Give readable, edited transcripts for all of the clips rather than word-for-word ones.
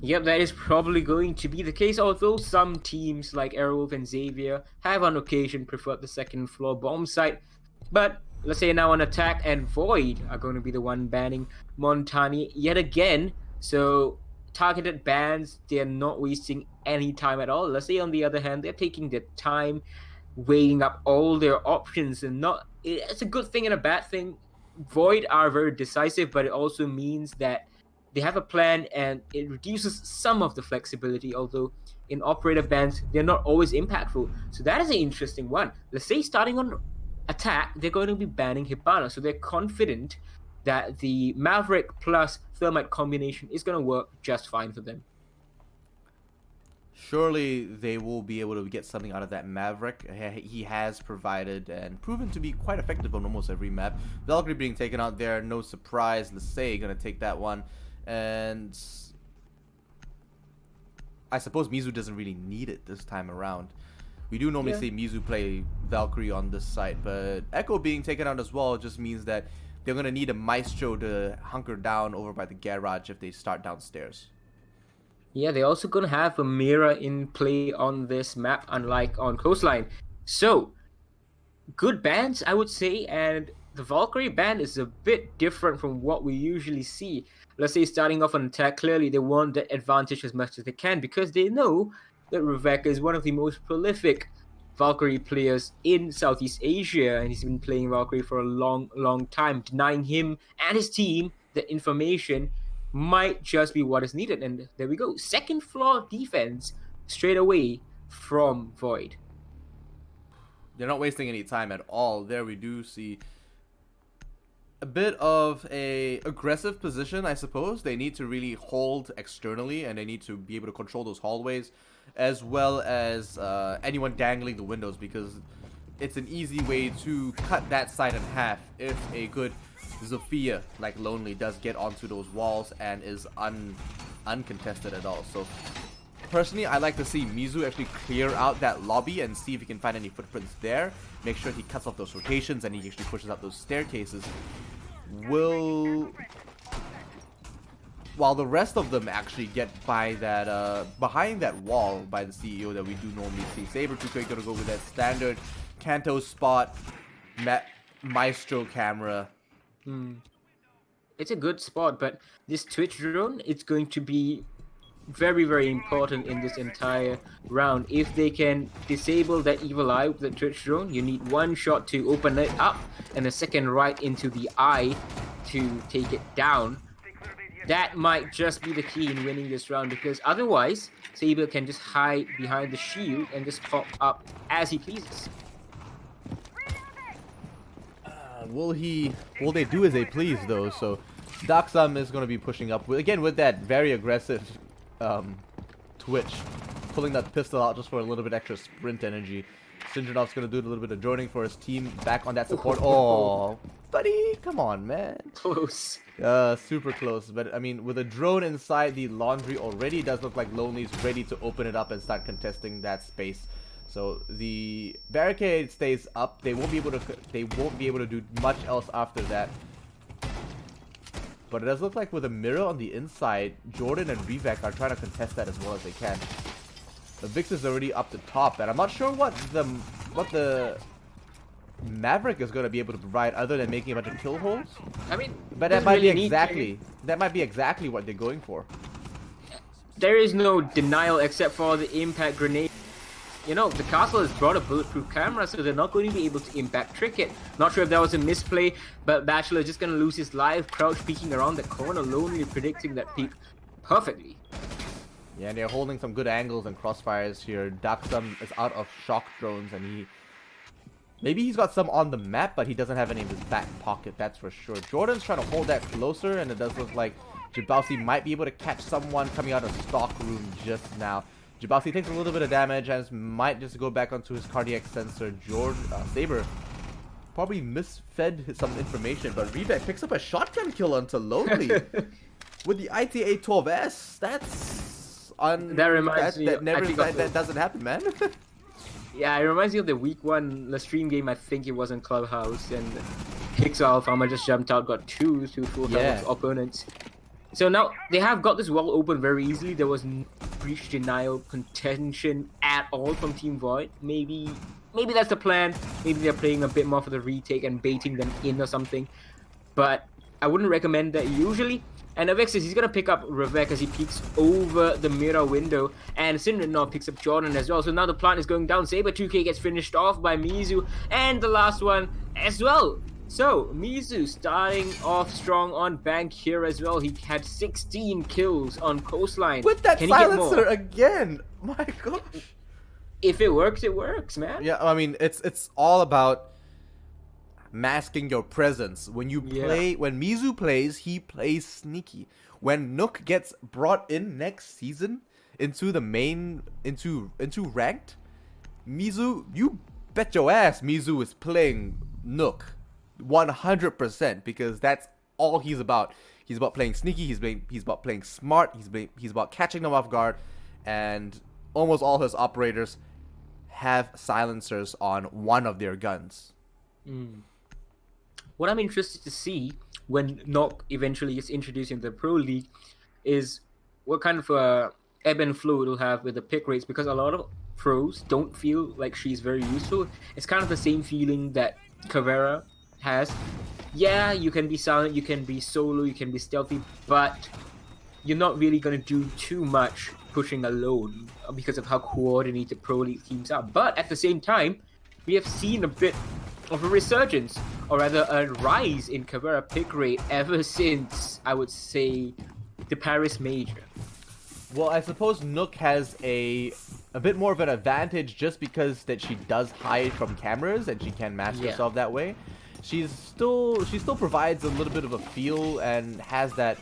Yep, that is probably going to be the case, although some teams like Aerowolf and Xavier have on occasion preferred the second floor bomb site. But let's say now on attack and Void are going to be the one banning Montani yet again. So targeted bans, they're not wasting any time at all. Let's say on the other hand, they're taking their time weighing up all their options and not it's a good thing and a bad thing. Void are very decisive, but it also means that they have a plan and it reduces some of the flexibility, although in operator bans, they're not always impactful. So that is an interesting one. Let's say starting on attack, they're going to be banning Hibana. So they're confident that the Maverick plus Thermite combination is going to work just fine for them. Surely they will be able to get something out of that Maverick. He has provided and proven to be quite effective on almost every map. Valkyrie being taken out there, no surprise. Lese gonna take that one. And I suppose Mizu doesn't really need it this time around. We do normally see Mizu play Valkyrie on this site, but Echo being taken out as well just means that they're going to need a Maestro to hunker down over by the garage if they start downstairs. Yeah, they're also going to have a mirror in play on this map, unlike on Coastline. So, good bands, I would say, and the Valkyrie band is a bit different from what we usually see. Let's say starting off on attack, clearly they want the advantage as much as they can because they know that Rebecca is one of the most prolific Valkyrie players in Southeast Asia, and he's been playing Valkyrie for a long, long time. Denying him and his team the information might just be what is needed. And there we go. Second floor defense straight away from Void. They're not wasting any time at all. There we do see a bit of a aggressive position, I suppose. They need to really hold externally, and they need to be able to control those hallways, as well as anyone dangling the windows, because it's an easy way to cut that side in half if a good Zofia like Lonely does get onto those walls and is uncontested at all. So personally, I like to see Mizu actually clear out that lobby and see if he can find any footprints there. Make sure he cuts off those rotations and he actually pushes up those staircases. While the rest of them actually get by that behind that wall by the CEO that we do normally see. Saber2K gonna go with that standard Kanto spot, Maestro camera. It's a good spot, but this Twitch drone, it's going to be very, very important in this entire round. If they can disable that evil eye with the Twitch drone, you need one shot to open it up and a second right into the eye to take it down. That might just be the key in winning this round, because otherwise Saber can just hide behind the shield and just pop up as he pleases. Will they do as they please though? So Daksam is going to be pushing up again with that very aggressive twitch, pulling that pistol out just for a little bit extra sprint energy. Syndranov's going to do a little bit of droning for his team back on that support. Oh, buddy, come on, man. Close. Super close. But I mean, with a drone inside the laundry already, it does look like Lonely's ready to open it up and start contesting that space. So the barricade stays up. They won't be able to do much else after that. But it does look like with a mirror on the inside, Jordan and Revek are trying to contest that as well as they can. The Vix is already up the top, and I'm not sure what the Maverick is going to be able to provide other than making a bunch of kill holes. I mean, but that might be exactly what they're going for. There is no denial except for the impact grenade. You know, the castle has brought a bulletproof camera, so they're not going to be able to impact trick it. Not sure if that was a misplay, but Bachelor is just going to lose his life, crouch peeking around the corner, Lonely predicting that peek perfectly. Yeah, and they're holding some good angles and crossfires here. Daksam is out of shock drones, and maybe he's got some on the map, but he doesn't have any in his back pocket, that's for sure. Jordan's trying to hold that closer, and it does look like Jabausi might be able to catch someone coming out of stock room just now. Jabausi takes a little bit of damage and might just go back onto his cardiac sensor. Saber probably misfed some information, but Rebek picks up a shotgun kill onto Lonely with the ITA-12S. That doesn't happen, man. Yeah, it reminds me of the week one the stream game. I think it was in Clubhouse, and Pixel Farmer just jumped out, got two full health opponents. So now they have got this wall open very easily. There was no breach denial contention at all from Team Void. Maybe that's the plan. Maybe they're playing a bit more for the retake and baiting them in or something. But I wouldn't recommend that usually. And Avexis, he's going to pick up Revek as he peeks over the mirror window. And Syndra picks up Jordan as well. So now the plant is going down. Saber 2K gets finished off by Mizu. And the last one as well. So, Mizu starting off strong on bank here as well. He had 16 kills on coastline. With that Can he get more? silencer again. My gosh. If it works, man. Yeah, I mean, it's all about masking your presence. When you play, when Mizu plays, he plays sneaky. When Nook gets brought in next season into the main, into ranked, Mizu, you bet your ass Mizu is playing Nook 100%, because that's all he's about. He's about playing sneaky, he's about playing smart, he's about catching them off guard, and almost all his operators have silencers on one of their guns. What I'm interested to see when Nock eventually is introduced in the Pro League is what kind of ebb and flow it'll have with the pick rates, because a lot of pros don't feel like she's very useful. It's kind of the same feeling that Caveira has. Yeah, you can be silent, you can be solo, you can be stealthy, but you're not really going to do too much pushing alone because of how coordinated Pro League teams are. But at the same time, we have seen a bit of a resurgence, or rather a rise in Caveira pick rate ever since, I would say, the Paris Major. Well, I suppose Nook has a bit more of an advantage just because that she does hide from cameras and she can mask herself that way. She still provides a little bit of a feel and has that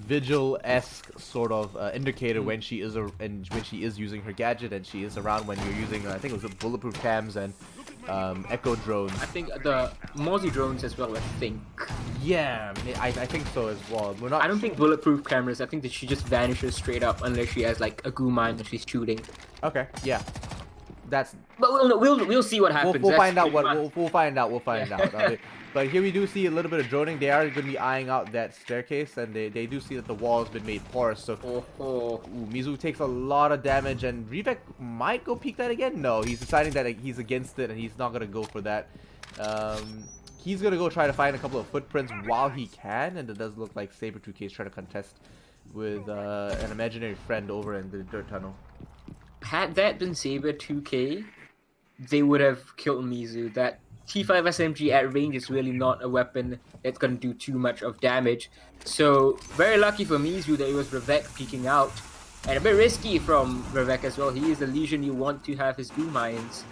Vigil-esque sort of indicator when she is using her gadget, and she is around when you're using I think it was bulletproof cams and echo drones. I think the Mozzie drones as well, I think. Yeah, I think so as well. I don't think bulletproof cameras. I think that she just vanishes straight up unless she has like a goo mine that she's shooting. Okay, yeah. That's. But we'll see what happens. We'll find out what we'll find out. We'll find out. Okay. But here we do see a little bit of droning. They are going to be eyeing out that staircase, and they do see that the wall has been made porous. So ooh, Mizu takes a lot of damage, and Revek might go peek that again. No, he's deciding that he's against it, and he's not going to go for that. He's going to go try to find a couple of footprints while he can, and it does look like Saber 2K is trying to contest with an imaginary friend over in the dirt tunnel. Had that been Saber 2K, they would have killed Mizu. That T5 SMG at range is really not a weapon that's going to do too much of damage. So, very lucky for Mizu that it was Revek peeking out. And a bit risky from Revek as well. He is the Legion you want to have his goo mines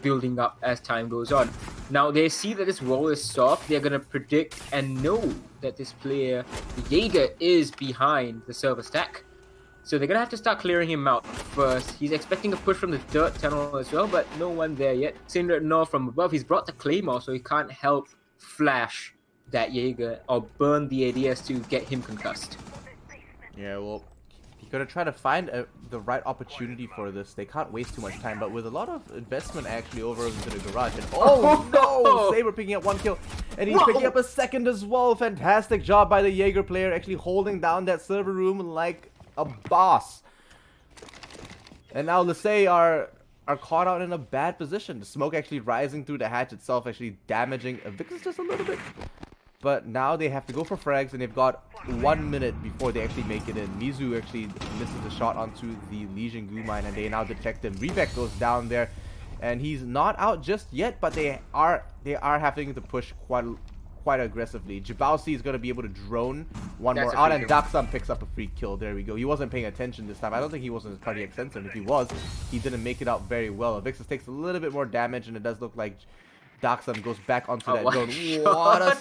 building up as time goes on. Now, they see that this wall is soft. They're going to predict and know that this player, Jaeger, is behind the server stack. So they're going to have to start clearing him out first. He's expecting a push from the dirt tunnel as well, but no one there yet. Syndra from above. He's brought the Claymore, so he can't help flash that Jaeger or burn the ADS to get him concussed. Yeah, well, he's going to try to find the right opportunity for this. They can't waste too much time, but with a lot of investment actually over into the garage. And oh no! Saber picking up one kill, and he's picking up a second as well. Fantastic job by the Jaeger player, actually holding down that server room like a boss. And now Lese are caught out in a bad position. The smoke actually rising through the hatch itself, actually damaging Avixis just a little bit. But now they have to go for frags, and they've got 1 minute before they actually make it in. Mizu actually misses the shot onto the Legion goo mine, and they now detect him. Revek goes down there, and he's not out just yet, but they are having to push quite aggressively. Jabausi is going to be able to drone one more out, and Daxam picks up a free kill. There we go. He wasn't paying attention this time. I don't think he was in his cardiac sensor, and if he was, he didn't make it out very well. Avixis takes a little bit more damage, and it does look like Daxam goes back onto that zone. What a...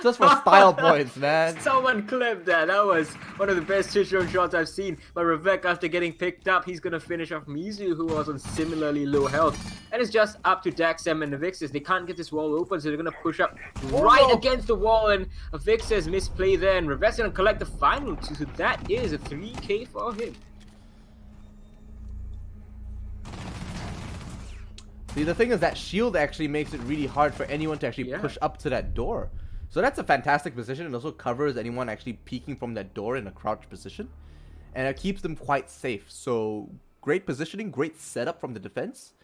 Just for style points, man. Someone clipped that. That was one of the best switch-on shots I've seen. But Revek, after getting picked up, he's going to finish off Mizu, who was on similarly low health. And it's just up to Daxam and Avixis. They can't get this wall open, so they're going to push up against the wall. And Avixis misplay there. And Revek's going to collect the final two. So that is a 3K for him. See, the thing is that shield actually makes it really hard for anyone to actually push up to that door. So that's a fantastic position. It also covers anyone actually peeking from that door in a crouch position. And it keeps them quite safe. So great positioning, great setup from the defense.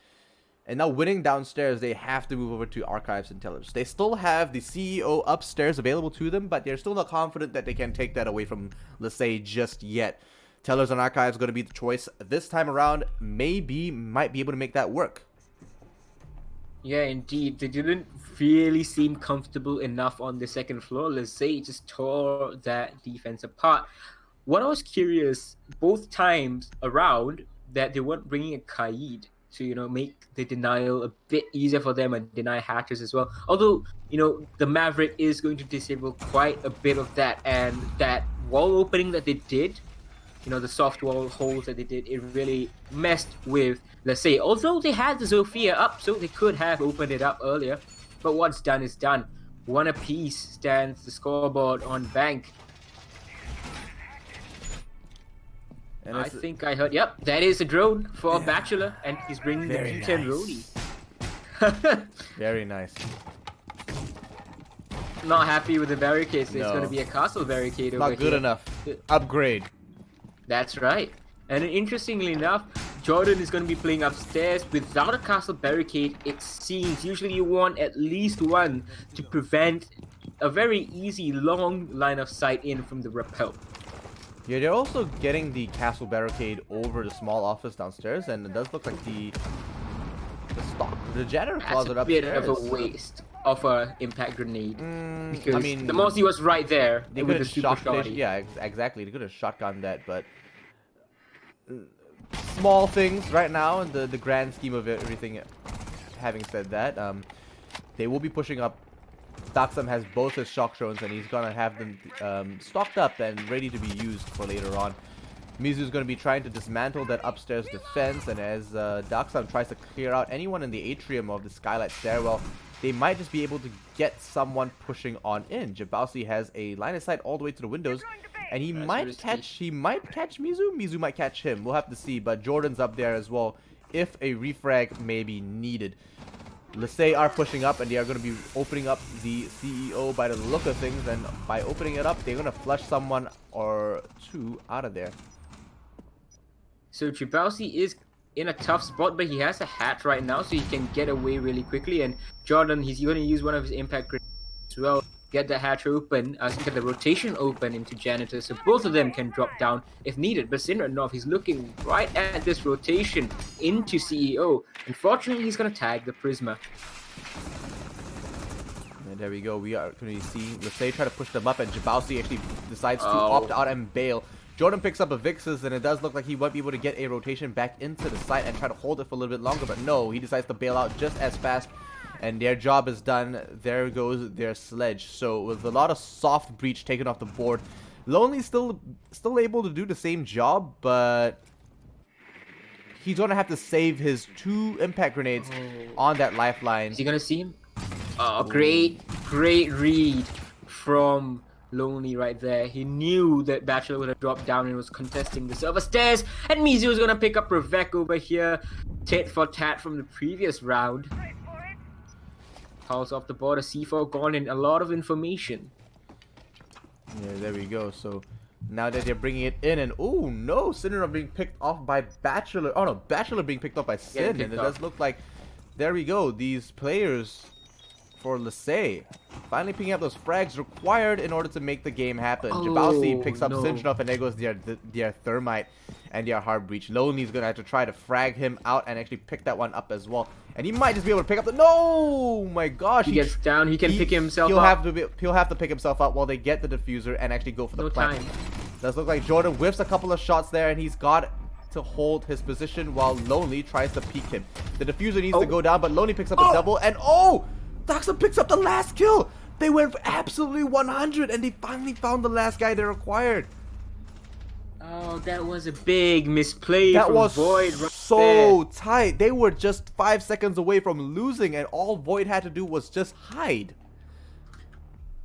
And now winning downstairs, they have to move over to Archives and Tellers. They still have the CEO upstairs available to them, but they're still not confident that they can take that away from Lese just yet. Tellers and Archives going to be the choice this time around. Might be able to make that work. Yeah, indeed. They didn't really seem comfortable enough on the second floor. Lese just tore that defense apart. What I was curious, both times around, that they weren't bringing a Kaid to, make the denial a bit easier for them and deny hatches as well. Although, the Maverick is going to disable quite a bit of that, and that wall opening that they did, the soft wall holes that they did, it really messed with, let's say, although they had the Zofia up, so they could have opened it up earlier, but what's done is done. One apiece stands the scoreboard on bank. And I think I heard, yep, that is a drone for Bachelor, and he's bringing the G10 Rody. Very nice. Not happy with the barricades. There's going to be a castle barricade over here. Not good enough. Upgrade. That's right. And interestingly enough, Jordan is going to be playing upstairs without a castle barricade, it seems. Usually you want at least one to prevent a very easy long line of sight in from the rappel. Yeah, they're also getting the castle barricade over the small office downstairs, and it does look like the janitor closet upstairs. That's a bit of a waste of a impact grenade. Because I mean, the Mozzie was right there they with could the super shotty. Yeah, exactly. They could have shotgunned that, but small things right now in the grand scheme of everything. Having said that, they will be pushing up. Daxam has both his shock drones, and he's gonna have them stocked up and ready to be used for later on. Mizu's gonna be trying to dismantle that upstairs defense, and as Daxam tries to clear out anyone in the atrium of the skylight stairwell, they might just be able to get someone pushing on in. Jabausi has a line of sight all the way to the windows, and he might catch Mizu. Mizu might catch him. We'll have to see, but Jordan's up there as well if a refrag may be needed. Lese are pushing up, and they are going to be opening up the CEO by the look of things, and by opening it up, they're going to flush someone or two out of there. So Jabausi is in a tough spot, but he has a hatch right now, so he can get away really quickly, and Jordan, he's going to use one of his impact grenades as well, get the hatch open, get the rotation open into Janitor, so both of them can drop down if needed. But Sinranov, he's looking right at this rotation into CEO. Unfortunately, he's going to tag the Prisma. And there we go. We are going to be seeing Lese try to push them up, and Jabausi actually decides to opt out and bail. Jordan picks up a Vixus, and it does look like he might be able to get a rotation back into the site and try to hold it for a little bit longer, but no, he decides to bail out just as fast. And their job is done. There goes their sledge. So with a lot of soft breach taken off the board, Lonely's still able to do the same job, but he's gonna have to save his 2 impact grenades on that lifeline. Is he gonna see him? Oh, great read from Lonely right there. He knew that Bachelor would have dropped down and was contesting the server stairs, and Mizu was gonna pick up Ravek over here, tit for tat from the previous round. Pulse off the border, C4 gone, and a lot of information. Yeah, there we go. So now that they're bringing it in, and oh no, Sinner being picked off by Bachelor. Oh no, Bachelor being picked off by Sin, and it does look like, there we go, these players for Lese finally picking up those frags required in order to make the game happen. Jabausi picks up Sinjanov, and there goes their Thermite and their Hard Breach. Lonely's gonna have to try to frag him out and actually pick that one up as well. And he might just be able to pick up the... No! My gosh! He gets down, he can pick himself up. He'll have to pick himself up while they get the diffuser and actually go for the plant. Time. Does look like Jordan whiffs a couple of shots there, and he's got to hold his position while Lonely tries to peek him. The diffuser needs to go down, but Lonely picks up a double, and Daxa picks up the last kill! They went for absolutely 100, and they finally found the last guy they required. Oh, that was a big misplay that from was Void right so there. tight. They were just 5 seconds away from losing, and all Void had to do was just hide.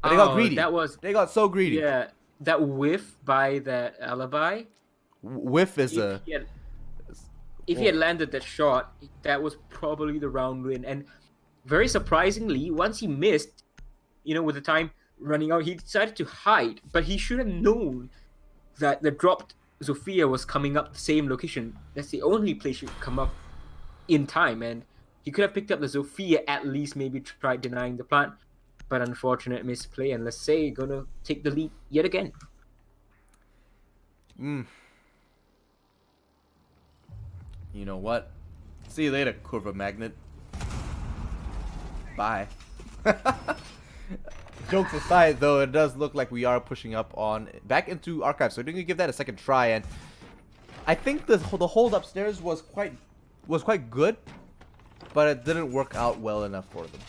But they got greedy. They got so greedy. Yeah, that whiff by that alibi. Whiff is if he had landed that shot, that was probably the round win. And very surprisingly, once he missed, with the time, running out. He decided to hide, but he should have known that the dropped Zofia was coming up the same location. That's the only place she could come up in time, and he could have picked up the Zofia, at least maybe tried denying the plant, but unfortunate misplay, and Lese gonna take the lead yet again. You know what? See you later, Curva Magnet. Bye. Jokes aside, though, it does look like we are pushing up on back into Archive, so we're gonna give that a second try. And I think the hold upstairs was quite good, but it didn't work out well enough for them.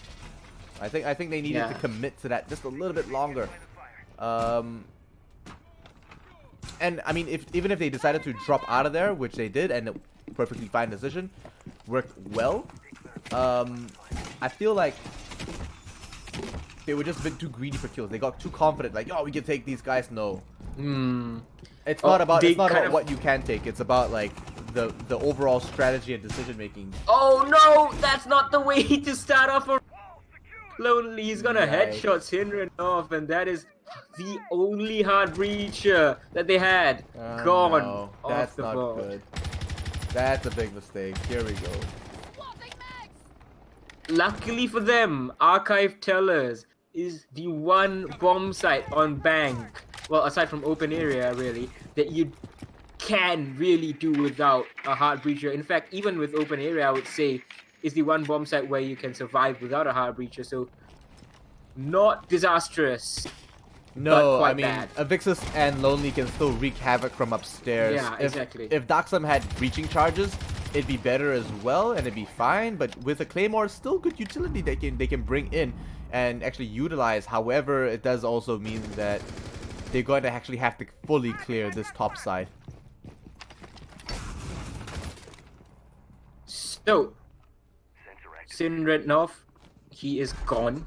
I think they needed to commit to that just a little bit longer. And I mean, even if they decided to drop out of there, which they did, and a perfectly fine decision, worked well. I feel like they were just a bit too greedy for kills. They got too confident, like, oh, we can take these guys. No. It's not about what you can take. It's about like the overall strategy and decision making. Oh no, that's not the way to start off a Lonely. He's gonna headshot Sinren off, and that is the only hard breacher that they had. Gone no, off that's the not board. good. That's a big mistake. Here we go. Luckily for them, Archive Tellers is the one bomb site on Bank, well, aside from open area, really, that you can really do without a hard breacher. In fact, even with open area, I would say, is the one bomb site where you can survive without a hard breacher. So, not disastrous. No, I mean, bad. Avixis and Lonely can still wreak havoc from upstairs. Yeah, exactly. If Daxam had breaching charges, it'd be better as well, and it'd be fine. But with a Claymore, it's still good utility they can bring in and actually utilize. However, it does also mean that they're going to actually have to fully clear this top side. So, Sinrednov, he is gone.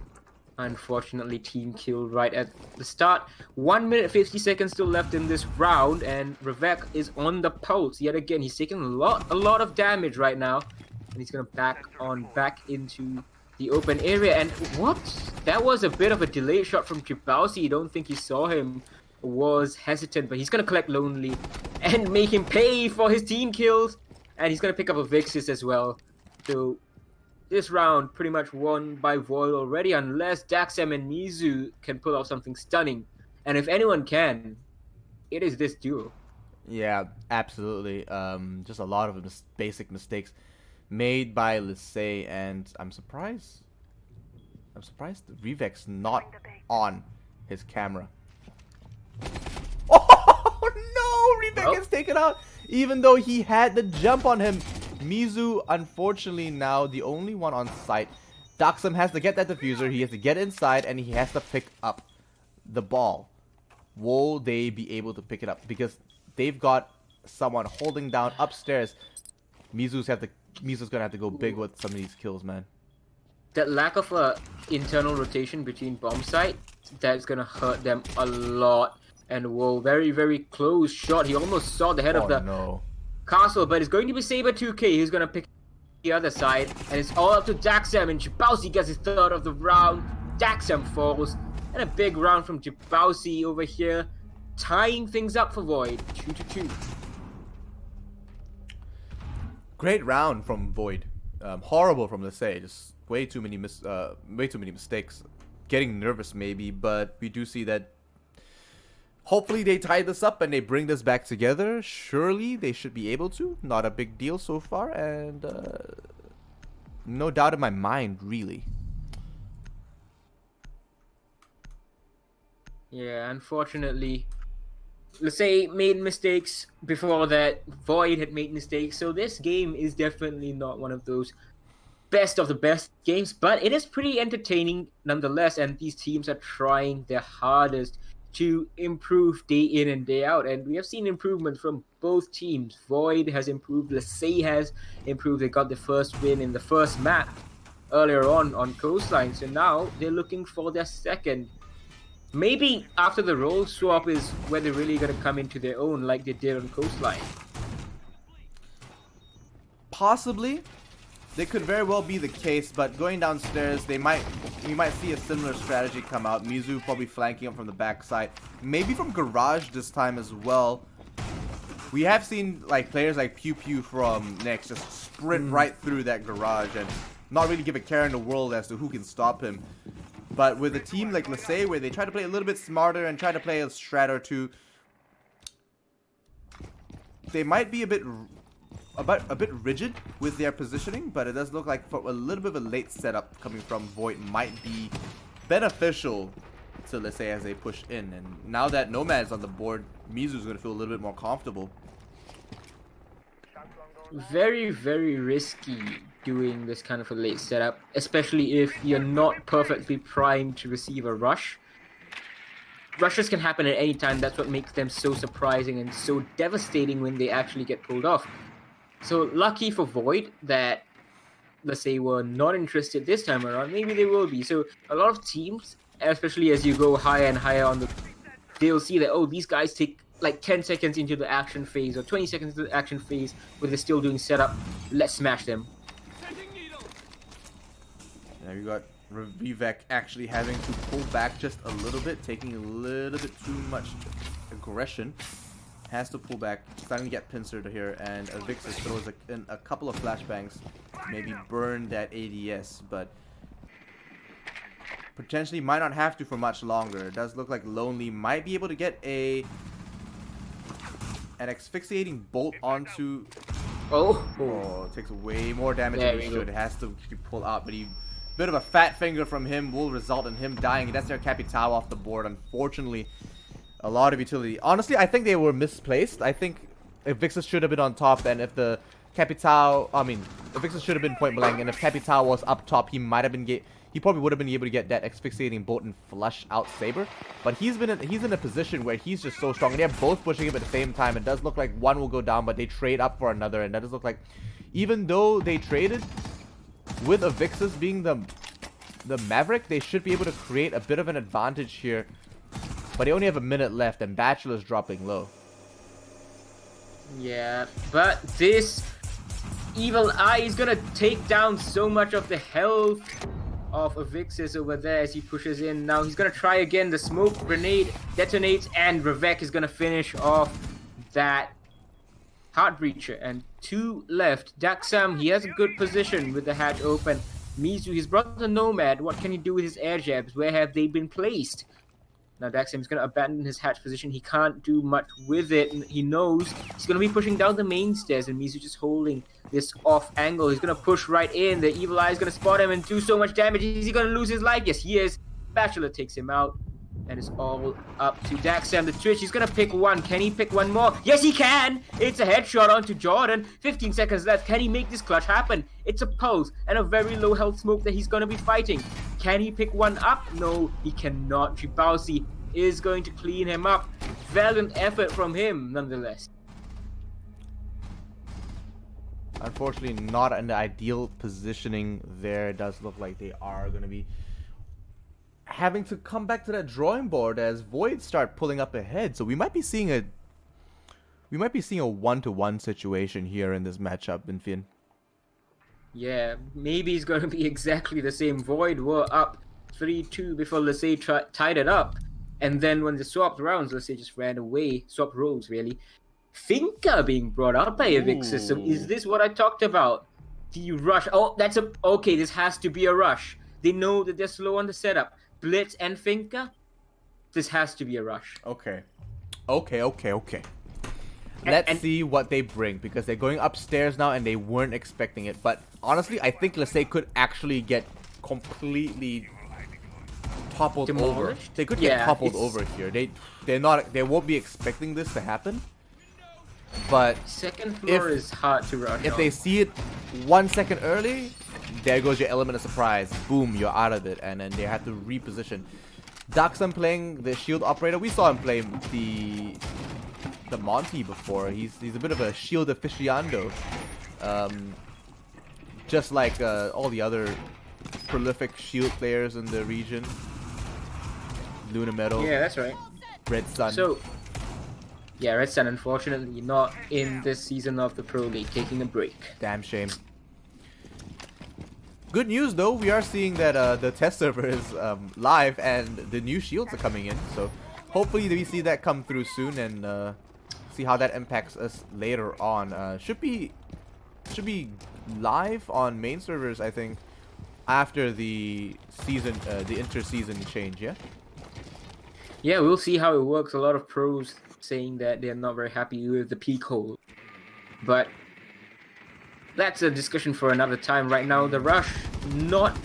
Unfortunately, team killed right at the start. 1 minute 50 seconds still left in this round, and Revek is on the pulse yet again. He's taking a lot of damage right now, and he's gonna back into the open area. And what? That was a bit of a delayed shot from Jibausi. Don't think he saw him. Was hesitant, but he's gonna collect Lonely and make him pay for his team kills, and he's gonna pick up a Vixis as well. So this round pretty much won by Void already, unless Daxam and Mizu can pull off something stunning. And if anyone can, it is this duo. Yeah, absolutely. Just a lot of basic mistakes made by Lese, and I'm surprised Revek's not on his camera. Oh no! Revek gets taken out, even though he had the jump on him. Mizu, unfortunately, now the only one on site. Daxam has to get that diffuser. He has to get inside, and he has to pick up the ball. Will they be able to pick it up? Because they've got someone holding down upstairs. Mizu's gonna have to go big with some of these kills, man. That lack of internal rotation between bomb site, that's gonna hurt them a lot. And whoa, very, very close shot. He almost saw the head of the castle, but it's going to be Saber 2K who's going to pick the other side, and it's all up to Daxam, and Jibausi gets his third of the round. Daxam falls, and a big round from Jibausi over here, tying things up for Void, 2-2. Great round from Void. Horrible from Lese, just way too many mistakes. Getting nervous maybe, but we do see that hopefully they tie this up and they bring this back together. Surely they should be able to. Not a big deal so far, and no doubt in my mind, really. Yeah, unfortunately, Lese made mistakes before that. Void had made mistakes, so this game is definitely not one of those best of the best games, but it is pretty entertaining nonetheless, and these teams are trying their hardest to improve day in and day out, and we have seen improvements from both teams. Void has improved, Lese has improved. They got the first win in the first map earlier on Coastline, so now they're looking for their second. Maybe after the role swap is where they're really going to come into their own like they did on Coastline. Possibly. they could very well be the case, but going downstairs, we might see a similar strategy come out. Mizu probably flanking up from the backside, maybe from garage this time as well. We have seen like players like Pew Pew from Next just sprint right through that garage and not really give a care in the world as to who can stop him. But with a team like Lese, where they try to play a little bit smarter and try to play a strat or two, they might be a bit rigid with their positioning, but it does look like for a little bit of a late setup coming from Void might be beneficial to Lese as they push in. And now that Nomad's on the board, Mizu's going to feel a little bit more comfortable. Very, very risky doing this kind of a late setup, especially if you're not perfectly primed to receive a rush. Rushes can happen at any time. That's what makes them so surprising and so devastating when they actually get pulled off. So lucky for Void that, let's say, were not interested this time around. Maybe they will be. So a lot of teams, especially as you go higher and higher on the, they'll see that, oh, these guys take like 10 seconds into the action phase or 20 seconds into the action phase where they're still doing setup. Let's smash them. Now you got Vivek actually having to pull back just a little bit, taking a little bit too much aggression. Has to pull back, starting to get pincered here, and Avixis throws in a couple of flashbangs, maybe burn that ADS, but potentially might not have to for much longer. It does look like Lonely might be able to get an asphyxiating bolt onto. Oh, it takes way more damage than he should. It has to pull out, but bit of a fat finger from him will result in him dying. That's their Capitao off the board, unfortunately. A lot of utility. Honestly, I think they were misplaced. I think Avixis should have been on top, and if the Capitao, Avixis should have been point blank, and if Capitao was up top, he might have been he probably would have been able to get that asphyxiating bolt and flush out Saber. But he's in a position where he's just so strong, and they're both pushing him at the same time. It does look like one will go down, but they trade up for another, and that does look like, even though they traded with Avixis being the Maverick, they should be able to create a bit of an advantage here. But they only have a minute left, and Bachelor's dropping low. Yeah, but this Evil Eye is gonna take down so much of the health of Avixis over there as he pushes in. Now he's gonna try again. The smoke grenade detonates, and Ravek is gonna finish off that Heart Breacher. And 2 left. Daxam, he has a good position with the hatch open. Mizu, he's brought the Nomad. What can he do with his air jabs? Where have they been placed? Now Daxam is going to abandon his hatch position. He can't do much with it. And he knows he's going to be pushing down the main stairs, and Mizu just holding this off angle. He's going to push right in. The Evil Eye is going to spot him and do so much damage. Is he going to lose his life? Yes, he is. Bachelor takes him out. And it's all up to Daxam. The Twitch, he's going to pick one. Can he pick one more? Yes, he can. It's a headshot onto Jordan. 15 seconds left. Can he make this clutch happen? It's a pulse and a very low health smoke that he's going to be fighting. Can he pick one up? No, he cannot. Tribausi is going to clean him up. Valiant effort from him, nonetheless. Unfortunately, not in the ideal positioning there. It does look like they are going to be having to come back to that drawing board as Void start pulling up ahead. So we might be seeing a 1-to-1 situation here in this matchup, Infin. Yeah, maybe it's going to be exactly the same. Void were up 3-2 before Lese tied it up. And then when they swapped rounds, Lese just ran away. Swapped roles, really. Finka being brought out by Avixis. So is this what I talked about? The rush. Oh, okay, this has to be a rush. They know that they're slow on the setup. Blitz and Finka, this has to be a rush. Okay. Let's see what they bring, because they're going upstairs now and they weren't expecting it. But honestly, I think Lese could actually get completely toppled demolished? Over. They could get toppled over here. They won't be expecting this to happen. But second floor is hard to rush. If they see it 1 second early, there goes your element of surprise. Boom, you're out of it, and then they have to reposition. Daxam playing the shield operator. We saw him play the Monty before. He's a bit of a shield aficionado, just like all the other prolific shield players in the region. Luna Metal. Yeah, that's right. Red Sun. So, yeah, Red Sun unfortunately not in this season of the Pro League, taking a break. Damn shame. Good news though, we are seeing that the test server is live and the new shields are coming in. So hopefully we see that come through soon and see how that impacts us later on. Should be live on main servers, I think, after the season, the inter-season change. Yeah. Yeah, we'll see how it works. A lot of pros saying that they're not very happy with the peak hold, but that's a discussion for another time. Right now, the rush not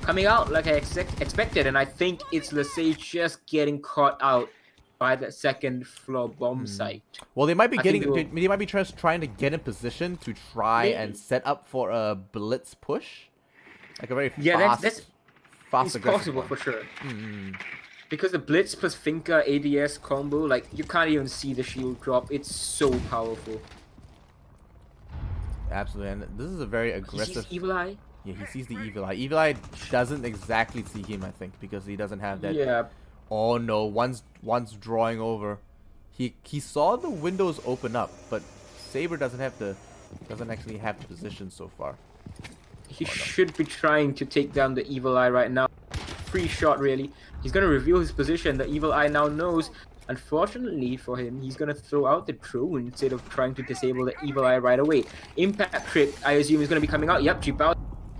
coming out like I expected, and I think it's Lese just getting caught out by the second floor bomb site. Well, they might be I think getting, they might be just trying to get in position to try and set up for a blitz push, like a very fast, that's fast it's possible one. for sure. Because the blitz plus Finka ADS combo, like you can't even see the shield drop. It's so powerful. Absolutely, and this is a very He aggressive. sees Evil Eye. Yeah, he sees the Evil Eye. Evil Eye doesn't exactly see him, I think, because he doesn't have that. Yeah. Oh no! One's drawing over. He saw the windows open up, but Saber doesn't actually have the position so far. He should be trying to take down the Evil Eye right now. Free shot, really. He's gonna reveal his position. The Evil Eye now knows. Unfortunately for him, he's gonna throw out the drone instead of trying to disable the Evil Eye right away. Impact Trick, I assume, is gonna be coming out. Yep, Jibao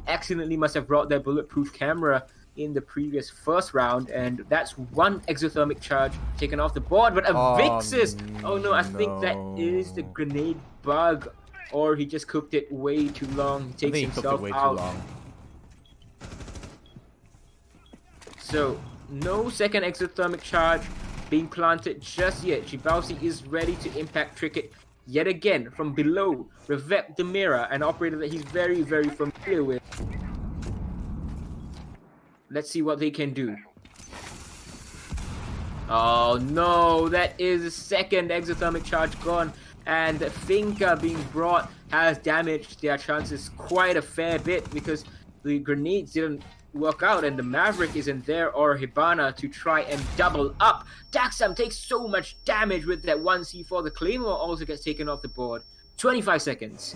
accidentally must have brought their bulletproof camera in the previous first round, and that's one exothermic charge taken off the board. But a Vixis! Oh no, I think that is the grenade bug, or he just cooked it way too long. He takes himself out. So, no second exothermic charge being planted just yet. Jibausi is ready to impact trick it yet again from below. Revep the mirror, an operator that he's very, very familiar with. Let's see what they can do. Oh no, that is the second exothermic charge gone. And the Finka being brought has damaged their chances quite a fair bit because the grenades didn't work out and the Maverick isn't there, or Hibana to try and double up. Daxam takes so much damage with that 1C4. The Claymore also gets taken off the board. 25 seconds.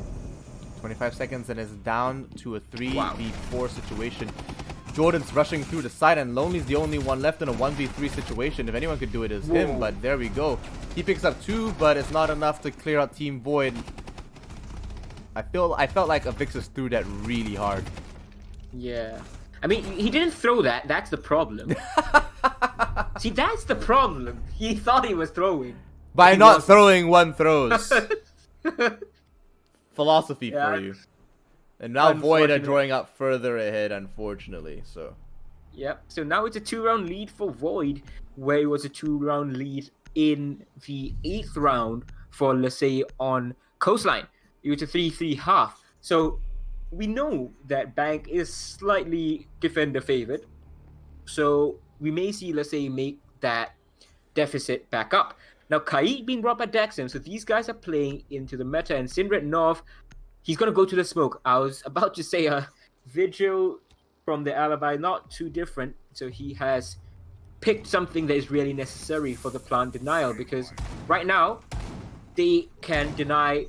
25 seconds and is down to a 3v4 situation. Jordan's rushing through the side and Lonely's the only one left in a 1v3 situation. If anyone could do it, it's him, but there we go. He picks up 2, but it's not enough to clear out Team Void. I felt like Avixis threw that really hard. Yeah. I mean, he didn't throw that. That's the problem. See, that's the problem. He thought he was throwing. By not throwing, one throws. Philosophy for you. And now Void are drawing up further ahead, unfortunately. So. Yep. So now it's a 2-round lead for Void, where it was a 2-round lead in the 8th round for Lese on Coastline. It was a 3-3 half. So we know that Bank is slightly defender favored, so we may see Lese make that deficit back up. Now Kaid being brought by Daxam, so these guys are playing into the meta, and Sindred North, he's gonna go to the smoke. I was about to say Vigil from the Alibi, not too different, so he has picked something that is really necessary for the plant denial, because right now they can deny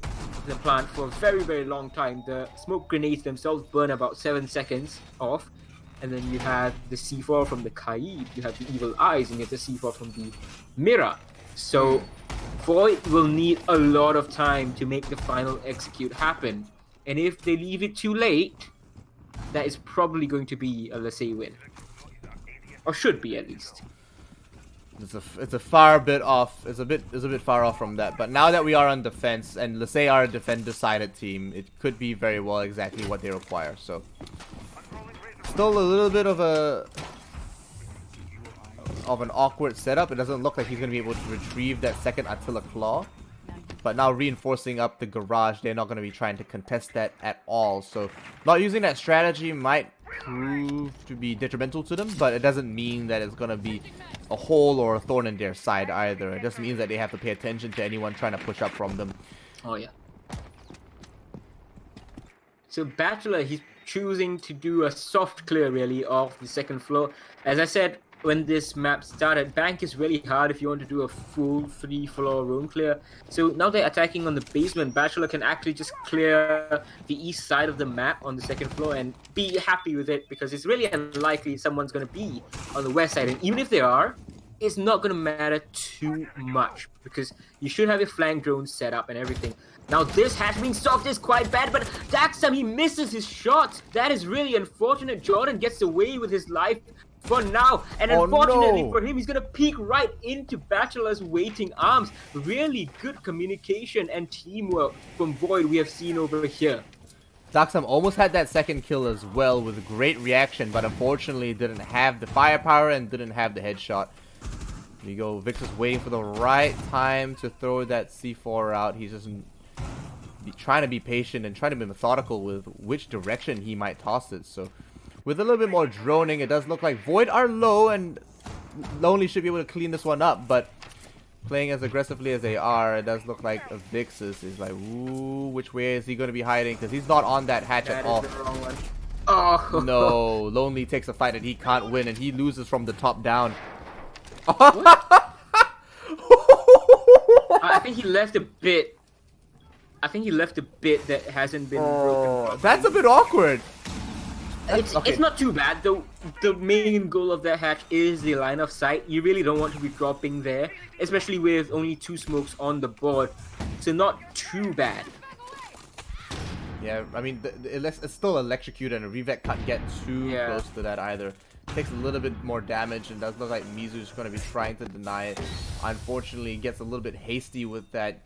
the plant for a very, very long time. The smoke grenades themselves burn about 7 seconds off, and then you have the C4 from the Kaid, you have the Evil Eyes, and you have the C4 from the Mirror. So Void will need a lot of time to make the final execute happen, and if they leave it too late, that is probably going to be a Lese win, or should be at least. It's a far bit off. It's a bit far off from that. But now that we are on defense and Lese are a defend-decided team, it could be very well exactly what they require. So still a little bit of an awkward setup. It doesn't look like he's gonna be able to retrieve that second Attila Claw. But now reinforcing up the garage, they're not gonna be trying to contest that at all. So not using that strategy might prove to be detrimental to them, but it doesn't mean that it's gonna be a hole or a thorn in their side either. It just means that they have to pay attention to anyone trying to push up from them. Oh yeah. So Bachelor, he's choosing to do a soft clear really of the second floor. As I said, when this map started, bank is really hard if you want to do a full 3-floor room clear. So now they're attacking on the basement. Bachelor can actually just clear the east side of the map on the second floor and be happy with it, because it's really unlikely someone's going to be on the west side. And even if they are, it's not going to matter too much, because you should have your flank drones set up and everything. Now this hatch being stopped is quite bad, but Daxam, he misses his shot. That is really unfortunate. Jordan gets away with his life for now, and unfortunately for him, he's gonna peek right into Bachelor's waiting arms. Really good communication and teamwork from Void we have seen over here. Daxam almost had that second kill as well with a great reaction, but unfortunately didn't have the firepower and didn't have the headshot. There you go, Victor's waiting for the right time to throw that C4 out. He's just trying to be patient and trying to be methodical with which direction he might toss it. So with a little bit more droning, it does look like Void are low, and Lonely should be able to clean this one up, but playing as aggressively as they are, it does look like Vixus is like, ooh, which way is he going to be hiding? Because he's not on that hatch at all. That is the wrong one. Oh. No, Lonely takes a fight that he can't win, and he loses from the top down. I think he left a bit. I think he left a bit that hasn't been broken. That's a bit awkward. It's not too bad, though. The main goal of that hatch is the line of sight. You really don't want to be dropping there, especially with only 2 smokes on the board. So not too bad. Yeah, I mean, it's still electrocuted, and Revec can't get too close to that either. Takes a little bit more damage, and does look like Mizu's going to be trying to deny it. Unfortunately, gets a little bit hasty with that.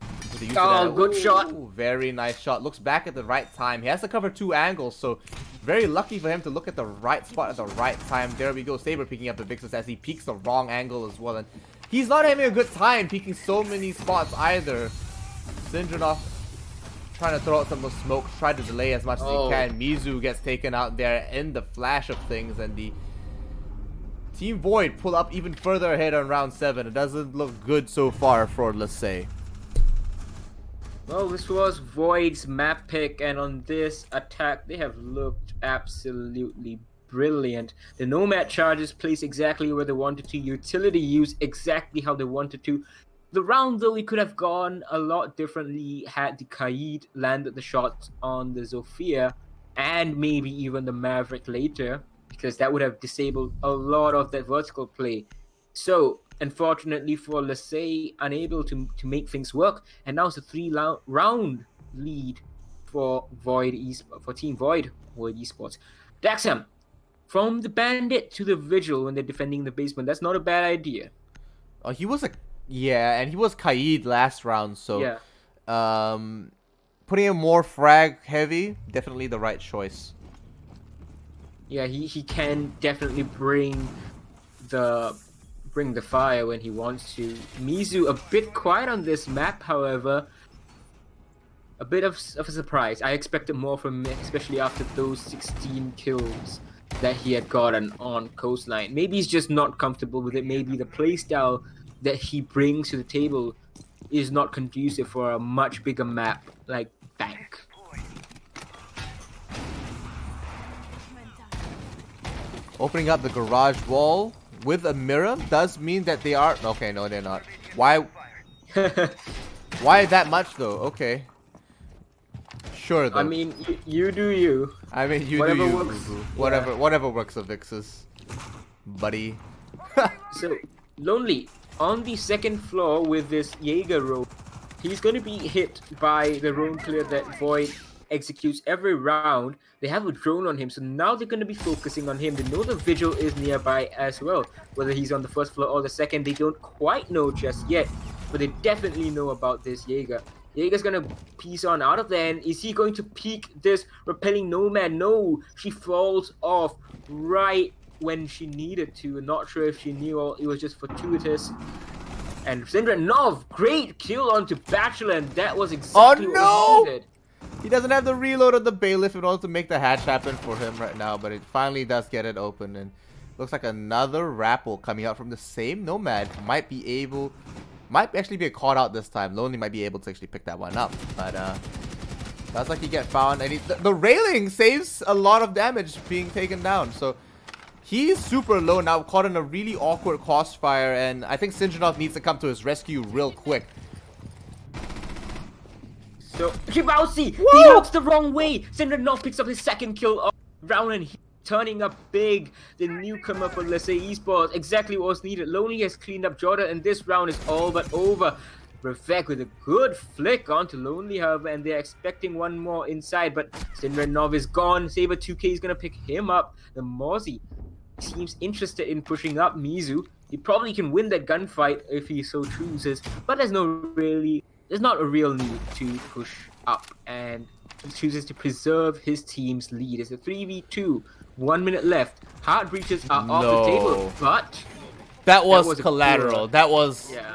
With the use of that. Good shot. Very nice shot. Looks back at the right time. He has to cover 2 angles, so very lucky for him to look at the right spot at the right time. There we go. Saber picking up the Vixus as he peeks the wrong angle as well. And he's not having a good time peeking so many spots either. Syndronov trying to throw out some more smoke, try to delay as much as he can. Mizu gets taken out there in the flash of things, and the Team Void pull up even further ahead on round 7. It doesn't look good so far for Lese. Well, this was Void's map pick, and on this attack, they have looked absolutely brilliant. The Nomad charges placed exactly where they wanted to, utility used exactly how they wanted to. The round, though, it could have gone a lot differently had the Kaid landed the shots on the Zofia and maybe even the Maverick later, because that would have disabled a lot of that vertical play. So, unfortunately for Lese, unable to make things work, and now it's a 3-round lead for Team Void Esports. Daxam, from the Bandit to the Vigil when they're defending the basement, that's not a bad idea. Oh, he was and he was Kaid last round, so putting him more frag heavy, definitely the right choice. Yeah, he can definitely bring the fire when he wants to. Mizu a bit quiet on this map, however. A bit of a surprise. I expected more from him, especially after those 16 kills that he had gotten on Coastline. Maybe he's just not comfortable with it. Maybe the playstyle that he brings to the table is not conducive for a much bigger map like Bank. Opening up the garage wall with a mirror does mean that they are... Okay, no, they're not. Why? Why that much, though? Okay. Sure, though. I mean, you do you. I mean, you whatever do you. Works. Whatever works of Vixus. Buddy. So, Lonely, on the second floor with this Jaeger roll, he's going to be hit by the roam clear that Void executes every round. They have a drone on him, so now they're going to be focusing on him. They know the Vigil is nearby as well. Whether he's on the first floor or the second, they don't quite know just yet, but they definitely know about this Jaeger. Jaeger's going to piece on out of there, and is he going to peek this repelling Nomad? No, she falls off right when she needed to. Not sure if she knew or it was just fortuitous. And Syndronov, great kill onto Bachelor, and that was exactly what he needed. He doesn't have the reload of the bailiff in order to make the hatch happen for him right now, but it finally does get it open, and looks like another Rappel coming out from the same Nomad might actually be caught out this time. Lonely might be able to actually pick that one up, but sounds like he get found, and the railing saves a lot of damage being taken down, so He's super low now, caught in a really awkward crossfire, and I think Sinjanov needs to come to his rescue real quick. So, Jibausi, he looks the wrong way. Sinjanov picks up his second kill of the round, and he's turning up big. The newcomer for Lese Esports, exactly what was needed. Lonely has cleaned up Jordan, and this round is all but over. Revek with a good flick onto Lonely, however, and they're expecting one more inside, but Sinranov is gone. Saber 2K is going to pick him up. The Mozzie seems interested in pushing up Mizu. He probably can win that gunfight if he so chooses, but there's not a real need to push up, and he chooses to preserve his team's lead. It's a 3v2, 1 minute left. Heart breaches are off the table, but that was collateral. That was... Yeah.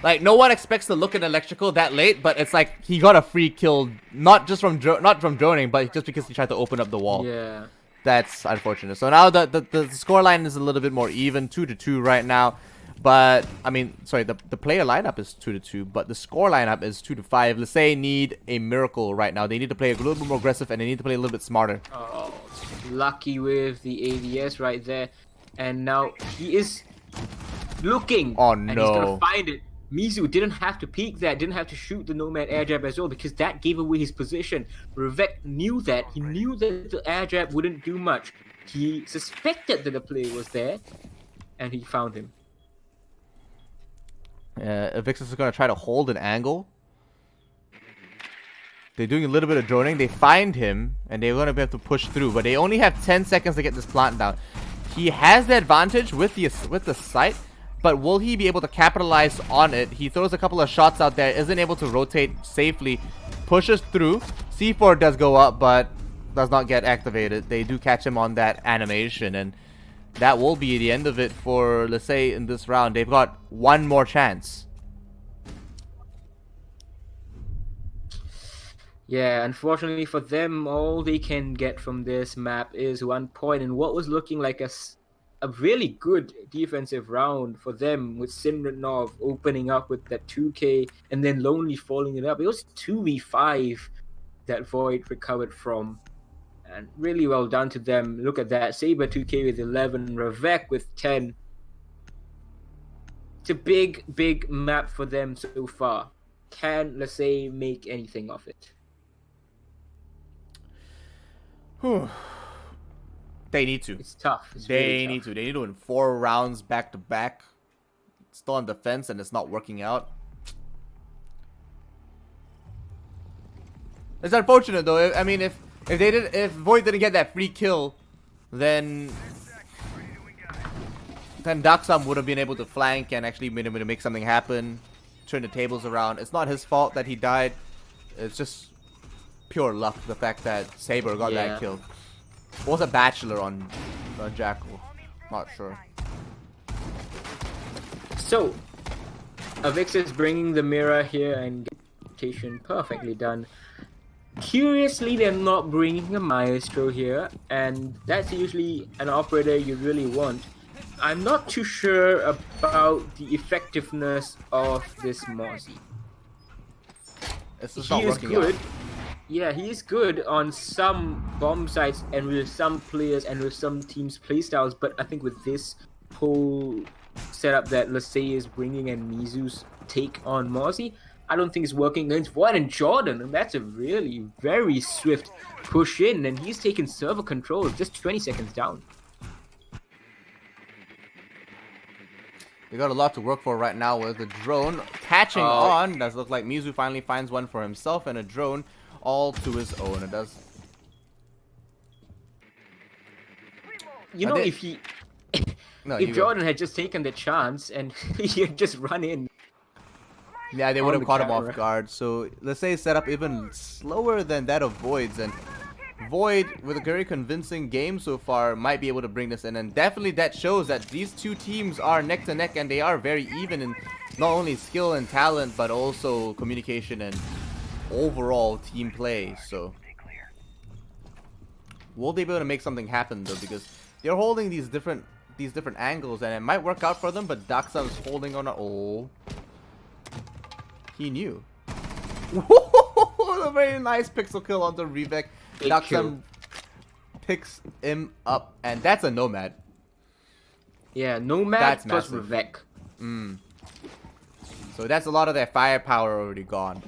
Like, no one expects to look at electrical that late, but it's like he got a free kill, not from droning, but just because he tried to open up the wall. Yeah. That's unfortunate. So now the scoreline is a little bit more even, 2-2 right now. But I mean, sorry, the player lineup is 2-2, but the score lineup is 2-5. Lese need a miracle right now. They need to play a little bit more aggressive, and they need to play a little bit smarter. Oh, lucky with the AVS right there, and now he is looking. Oh no! And he's gonna find it. Mizu didn't have to peek that, didn't have to shoot the Nomad air jab as well, because that gave away his position. Revek knew that. He knew that the air jab wouldn't do much. He suspected that the play was there, and he found him. Avixis is going to try to hold an angle. They're doing a little bit of droning. They find him, and they're going to have to push through, but they only have 10 seconds to get this plant down. He has the advantage with the sight, but will he be able to capitalize on it? He throws a couple of shots out there, isn't able to rotate safely, pushes through. C4 does go up, but does not get activated. They do catch him on that animation, and that will be the end of it for Lese in this round. They've got one more chance. Yeah, unfortunately for them, all they can get from this map is 1 point, and what was looking like a really good defensive round for them, with Simranov opening up with that 2K and then Lonely following it up. It was 2v5 that Void recovered from, and really well done to them. Look at that, Saber 2K with 11, Revek with 10. It's a big map for them so far. Can Lese make anything of it? They need to. It's tough. They need to. They need to win 4 rounds back to back. Still on defense, and it's not working out. It's unfortunate though. I mean, if Void didn't get that free kill, then Daksam would have been able to flank and actually been able to make something happen, turn the tables around. It's not his fault that he died. It's just pure luck, the fact that Saber got that kill. Was a bachelor on Jackal? Not sure. So, Avix is bringing the mirror here and rotation perfectly done. Curiously, they're not bringing a Maestro here, and that's usually an operator you really want. I'm not too sure about the effectiveness of this Mozzie. He is good. Yeah, he is good on some bomb sites and with some players and with some teams' playstyles, but I think with this whole setup that Lese is bringing and Mizu's take on Mozzie, I don't think it's working against Void and Jordan, and that's a really very swift push in, and he's taken server control just 20 seconds down. They got a lot to work for right now with the drone catching on. Does look like Mizu finally finds one for himself, and a drone all to his own. It does. You know, if he... if Jordan had just taken the chance and he had just run in. Yeah, they would have caught him off guard. So let's say set up even slower than that of Void's, and Void, with a very convincing game so far, might be able to bring this in. And definitely that shows that these two teams are neck to neck, and they are very even in not only skill and talent, but also communication and overall team play. So will they be able to make something happen though? Because they're holding these different angles, and it might work out for them. But Daxa is holding on. He knew. A very nice pixel kill onto Revek. Daxa picks him up, and that's a Nomad. Yeah, Nomad That's plus massive. Revec. So that's a lot of their firepower already gone.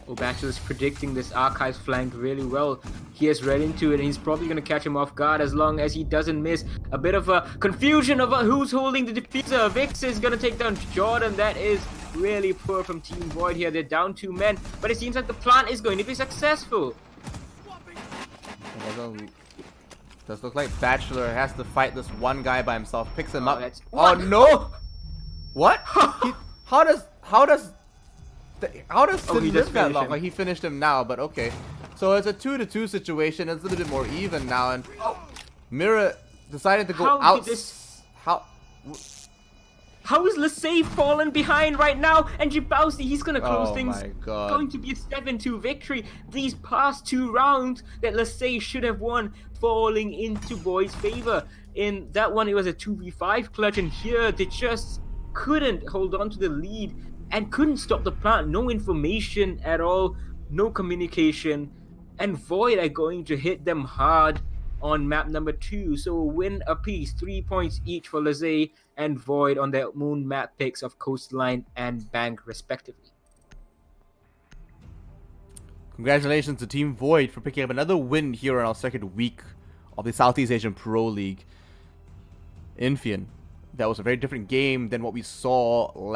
Obachel is predicting this Archives flank really well. He has read into it and he's probably going to catch him off guard as long as he doesn't miss. A bit of a confusion of who's holding the diffuser. Vix is going to take down Jordan. That is really poor from Team Void here. They're down 2 men, but it seems like the plan is going to be successful. It does look like Bachelor has to fight this one guy by himself. Picks him up. Oh no! What? How does Oh, he Sin just live that finished long? him. Like, he finished him now, but okay. So it's a 2-2 situation. It's a little bit more even now, and Mira decided to go How out. did this- How? How is Lese fallen behind right now? And Jabowski, he's going to close Oh things. my god. Going to be a 7-2 victory. These past 2 rounds that Lese should have won, falling into Void's favor. In that one, it was a 2v5 clutch, and here they just couldn't hold on to the lead and couldn't stop the plant. No information at all, no communication, and Void are going to hit them hard on map number 2. So a win apiece, 3 points each for Lese and Void on their moon map picks of Coastline and Bank respectively. Congratulations to Team Void for picking up another win here on our second week of the Southeast Asian Pro League. Infian, that was a very different game than what we saw last